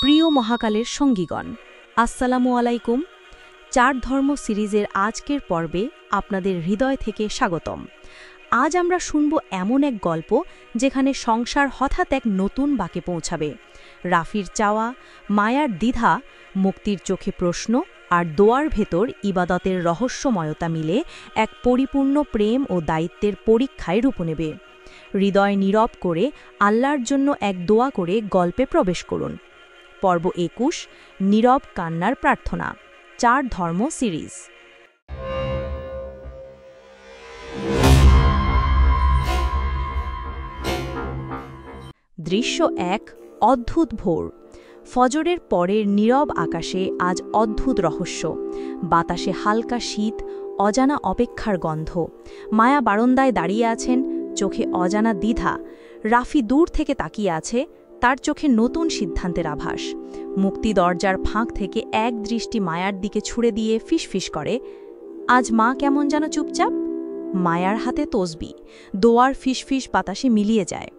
প্রিয় মহাকালের সঙ্গীগণ, আসসালামু আলাইকুম। চার ধর্ম সিরিজের আজকের পর্বে আপনাদের হৃদয় থেকে স্বাগতম। আজ আমরা শুনব এমন এক গল্প যেখানে সংসার হঠাৎ এক নতুন বাঁকে পৌঁছাবে। রাফির চাওয়া, মায়ার দ্বিধা, মুক্তির চোখে প্রশ্ন আর দোয়ার ভেতর ইবাদতের রহস্যময়তা মিলে এক পরিপূর্ণ প্রেম ও দায়িত্বের পরীক্ষায় রূপ নেবে। হৃদয় নীরব করে আল্লাহর জন্য এক দোয়া করে গল্পে প্রবেশ করুন। পর্ব ২১, নীরব কান্নার প্রার্থনা, চার ধর্ম সিরিজ। দৃশ্য ১, অদ্ভুত ভোর। ফজরের পরের নীরব আকাশে আজ অদ্ভুত রহস্য। বাতাসে হালকা শীত, অজানা অপেক্ষার গন্ধ। মায়া বারান্দায় দাঁড়িয়ে আছেন, চোখে অজানা দ্বিধা। রাফি দূর থেকে তাকিয়ে আছে, তার চোখে নতুন সিদ্ধান্তের আভাস। মুক্তি দরজার ফাঁক থেকে এক দৃষ্টি মায়ার দিকে ছুড়ে দিয়ে ফিসফিস করে, আজ মা কেমন যেন চুপচাপ। মায়ার হাতে তসবি, দোয়ার ফিসফিস বাতাসে মিলিয়ে যায়।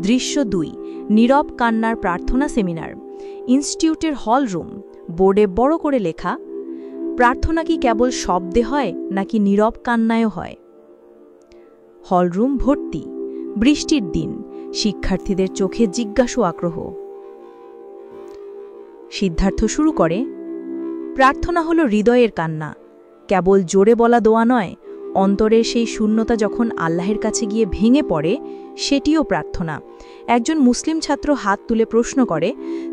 দৃশ্য ২, নীরব কান্নার প্রার্থনা সেমিনার। ইনস্টিটিউটের হল রুম, বোর্ডে বড় করে লেখা, প্রার্থনা কি কেবল শব্দে হয় নাকি নীরব কান্নায়ও হয়? হলরুম ভর্তি, বৃষ্টির দিন, শিক্ষার্থীদের চোখে জিজ্ঞাসু আগ্রহ। সিদ্ধার্থ শুরু করে, প্রার্থনা হলো হৃদয়ের কান্না, কেবল জোরে বলা দোয়া নয়। অন্তরের সেই শূন্যতা যখন আল্লাহের কাছে গিয়ে ভেঙে পড়ে, সেটিও প্রার্থনা। একজন মুসলিম ছাত্র হাত তুলে প্রশ্ন করে,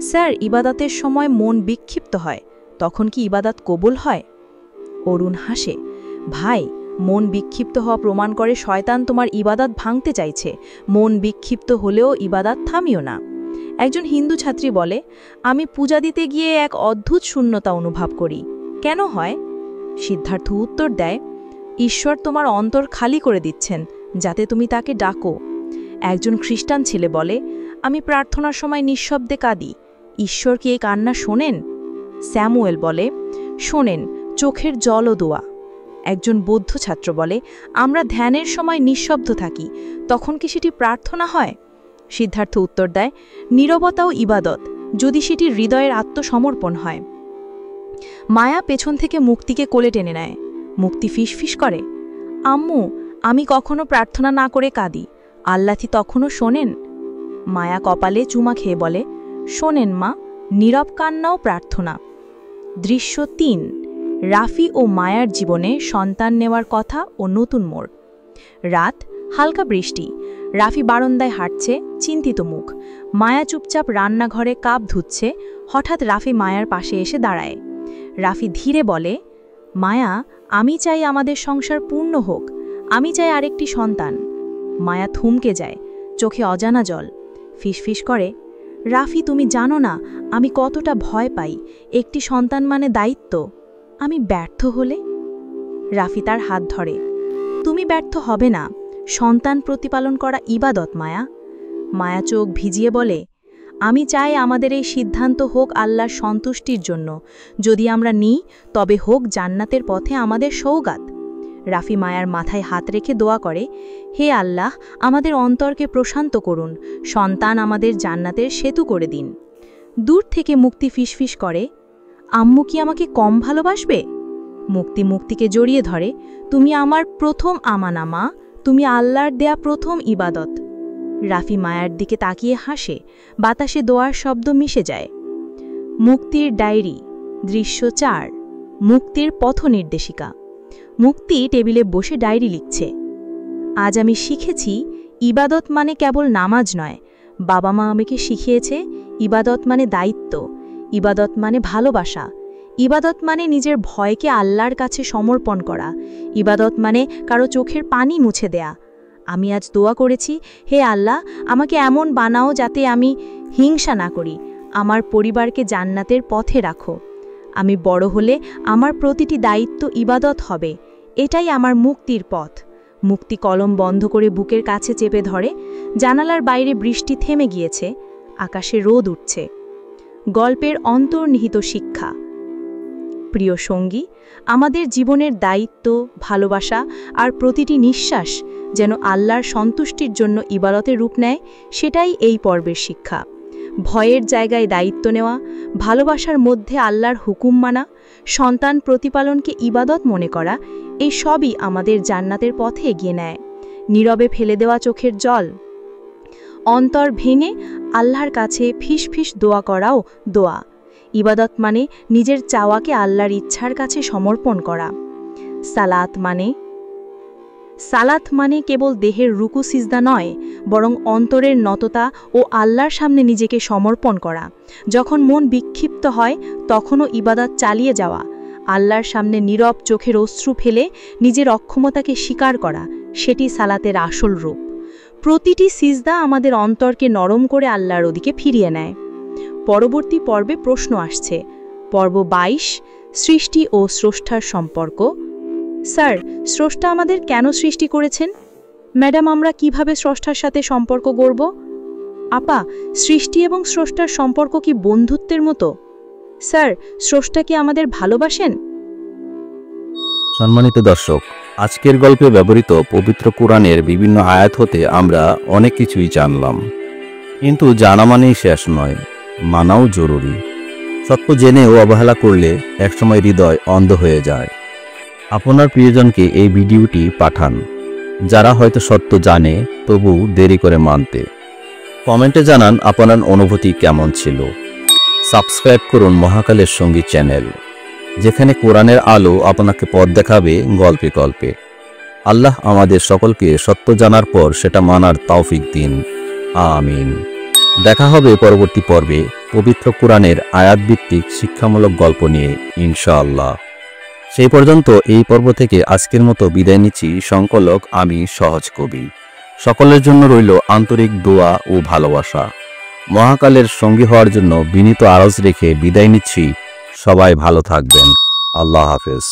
স্যার, ইবাদতের সময় মন বিক্ষিপ্ত হয়, তখন কি ইবাদত কবুল হয়? অরুণ হাসে, ভাই, মন বিক্ষিপ্ত হওয়া প্রমাণ করে শয়তান তোমার ইবাদত ভাঙতে চাইছে। মন বিক্ষিপ্ত হলেও ইবাদত থামিও না। একজন হিন্দু ছাত্রী বলে, আমি পূজা দিতে গিয়ে এক অদ্ভুত শূন্যতা অনুভব করি, কেন হয়? সিদ্ধার্থ উত্তর দেয়, ঈশ্বর তোমার অন্তর খালি করে দিচ্ছেন যাতে তুমি তাকে ডাকো। একজন খ্রিস্টান ছেলে বলে, আমি প্রার্থনার সময় নিঃশব্দে কাঁদি, ঈশ্বর কি এই কান্না শোনেন? স্যামুয়েল বলে, শোনেন, চোখের জল ও দোয়া। একজন বৌদ্ধ ছাত্র বলে, আমরা ধ্যানের সময় নিঃশব্দ থাকি, তখন কি সেটি প্রার্থনা হয়? সিদ্ধার্থ উত্তর দেয়, নীরবতাও ইবাদত, যদি সেটি হৃদয়ের আত্মসমর্পণ হয়। মায়া পেছন থেকে মুক্তিকে কোলে টেনে নেয়। মুক্তি ফিসফিস করে, আম্মু, আমি কখনো প্রার্থনা না করে কাঁদি, আল্লাহ কি তখনও শোনেন? মায়া কপালে চুমা খেয়ে বলে, শোনেন মা, নীরব কান্নাও প্রার্থনা। দৃশ্য ৩, রাফি ও মায়ার জীবনে সন্তান নেওয়ার কথা ও নতুন মোড়। রাত, হালকা বৃষ্টি। রাফি বারান্দায় হাঁটছে, চিন্তিত মুখ। মায়া চুপচাপ রান্নাঘরে কাপ ধুচ্ছে। হঠাৎ রাফি মায়ার পাশে এসে দাঁড়ায়। রাফি ধীরে বলে, মায়া, আমি চাই আমাদের সংসার পূর্ণ হোক, আমি চাই আরেকটি সন্তান। মায়া থমকে যায়, চোখে অজানা জল। ফিসফিস করে, রাফি, তুমি জানো না আমি কতটা ভয় পাই। একটি সন্তান মানে দায়িত্ব। আমি ব্যর্থ হলে? রাফি তার হাত ধরে, তুমি ব্যর্থ হবে না, সন্তান প্রতিপালন করা ইবাদত মায়া। মায়া চোখ ভিজিয়ে বলে, আমি চাই আমাদের এই সিদ্ধান্ত হোক আল্লাহর সন্তুষ্টির জন্য। যদি আমরা নিই, তবে হোক জান্নাতের পথে আমাদের সৌগাত। রাফি মায়ার মাথায় হাত রেখে দোয়া করে, হে আল্লাহ, আমাদের অন্তরকে প্রশান্ত করুন, সন্তান আমাদের জান্নাতের সেতু করে দিন। দূর থেকে মুক্তি ফিসফিস করে, আম্মু কি আমাকে কম ভালোবাসবে? মুক্তিকে জড়িয়ে ধরে, তুমি আমার প্রথম আমানা মা, তুমি আল্লাহর দেয়া প্রথম ইবাদত। রাফি মায়ার দিকে তাকিয়ে হাসে, বাতাসে দোয়ার শব্দ মিশে যায়। মুক্তির ডায়েরি। দৃশ্য ৪, মুক্তির পথ নির্দেশিকা। মুক্তি টেবিলে বসে ডায়েরি লিখছে, আজ আমি শিখেছি ইবাদত মানে কেবল নামাজ নয়। বাবা মা আমাকে শিখিয়েছে ইবাদত মানে দায়িত্ব, ইবাদত মানে ভালোবাসা, ইবাদত মানে নিজের ভয়কে আল্লাহর কাছে সমর্পণ করা, ইবাদত মানে কারো চোখের পানি মুছে দেয়া। আমি আজ দোয়া করেছি, হে আল্লাহ, আমাকে এমন বানাও যাতে আমি হিংসা না করি, আমার পরিবারকে জান্নাতের পথে রাখো। আমি বড় হলে আমার প্রতিটি দায়িত্ব ইবাদত হবে, এটাই আমার মুক্তির পথ। মুক্তি কলম বন্ধ করে বুকের কাছে চেপে ধরে। জানালার বাইরে বৃষ্টি থেমে গিয়েছে, আকাশে রোদ উঠছে। গল্পের অন্তর্নিহিত শিক্ষা। প্রিয় সঙ্গী, আমাদের জীবনের দায়িত্ব, ভালোবাসা আর প্রতিটি নিঃশ্বাস যেন আল্লাহর সন্তুষ্টির জন্য ইবাদতে রূপ নেয়, সেটাই এই পর্বের শিক্ষা। ভয়ের জায়গায় দায়িত্ব নেওয়া, ভালোবাসার মধ্যে আল্লাহর হুকুম মানা, সন্তান প্রতিপালনকে ইবাদত মনে করা, এই সবই আমাদের জান্নাতের পথে এগিয়ে নেয়। নীরবে ফেলে দেওয়া চোখের জল, অন্তর ভেঙে আল্লাহর কাছে ফিস ফিস দোয়া করাও দোয়া। ইবাদত মানে নিজের চাওয়াকে আল্লাহর ইচ্ছার কাছে সমর্পণ করা। সালাত মানে কেবল দেহের রুকু সিজদা নয়, বরং অন্তরের নততা ও আল্লাহর সামনে নিজেকে সমর্পণ করা। যখন মন বিক্ষিপ্ত হয় তখনও ইবাদত চালিয়ে যাওয়া, আল্লাহর সামনে নীরব চোখের অশ্রু ফেলে নিজের অক্ষমতাকে স্বীকার করা, সেটি সালাতের আসল রূপ। প্রতিটি সিজদা আমাদের অন্তরকে নরম করে আল্লাহর ওদিকে ফিরিয়ে নেয়। পরবর্তী পর্বে প্রশ্ন আসছে, পর্ব 22, সৃষ্টি ও স্রষ্টার সম্পর্ক। স্যার, স্রষ্টা আমাদের কেন সৃষ্টি করেছেন? ম্যাডাম, আমরা কিভাবে স্রষ্টার সাথে সম্পর্ক গড়ব? আপা, সৃষ্টি এবং স্রষ্টার সম্পর্ক কি বন্ধুত্বের মতো? স্যার, স্রষ্টা কি আমাদের ভালোবাসেন? সম্মানিত দর্শক, আজকের গল্পে ব্যবহৃত পবিত্র কোরআনের বিভিন্ন আয়াত হতে আমরা অনেক কিছুই জানলাম, কিন্তু জানা মানেই শেষ নয়, মানাও জরুরি। সত্য জেনেও অবহেলা করলে একসময় হৃদয় অন্ধ হয়ে যায়। আপনার প্রিয়জনকে এই ভিডিওটি পাঠান, যারা হয়তো সত্য জানে তবু দেরি করে মানতে। কমেন্টে জানান আপনার অনুভূতি কেমন ছিল। সাবস্ক্রাইব করুন মহাকালের সঙ্গী চ্যানেল, যেখানে কোরআনের আলো আপনাকে পথ দেখাবে গল্পে গল্পে। আল্লাহ আমাদের সকলকে সত্য জানার পর সেটা মানার তৌফিক দিন। আমিন। দেখা হবে পরবর্তী পর্বে পবিত্র কোরআনের আয়াতভিত্তিক শিক্ষামূলক গল্প নিয়ে, ইনশাআল্লাহ। সেই পর্যন্ত এই পর্ব থেকে আজকের মতো বিদায় নিচ্ছি। সংকলক আমি সহজ কবি। সকলের জন্য রইল আন্তরিক দোয়া ও ভালোবাসা। মহাকালের সঙ্গী হওয়ার জন্য বিনীত আরজ রেখে বিদায় নিচ্ছি। সবাই ভালো থাকবেন। আল্লাহ হাফেজ।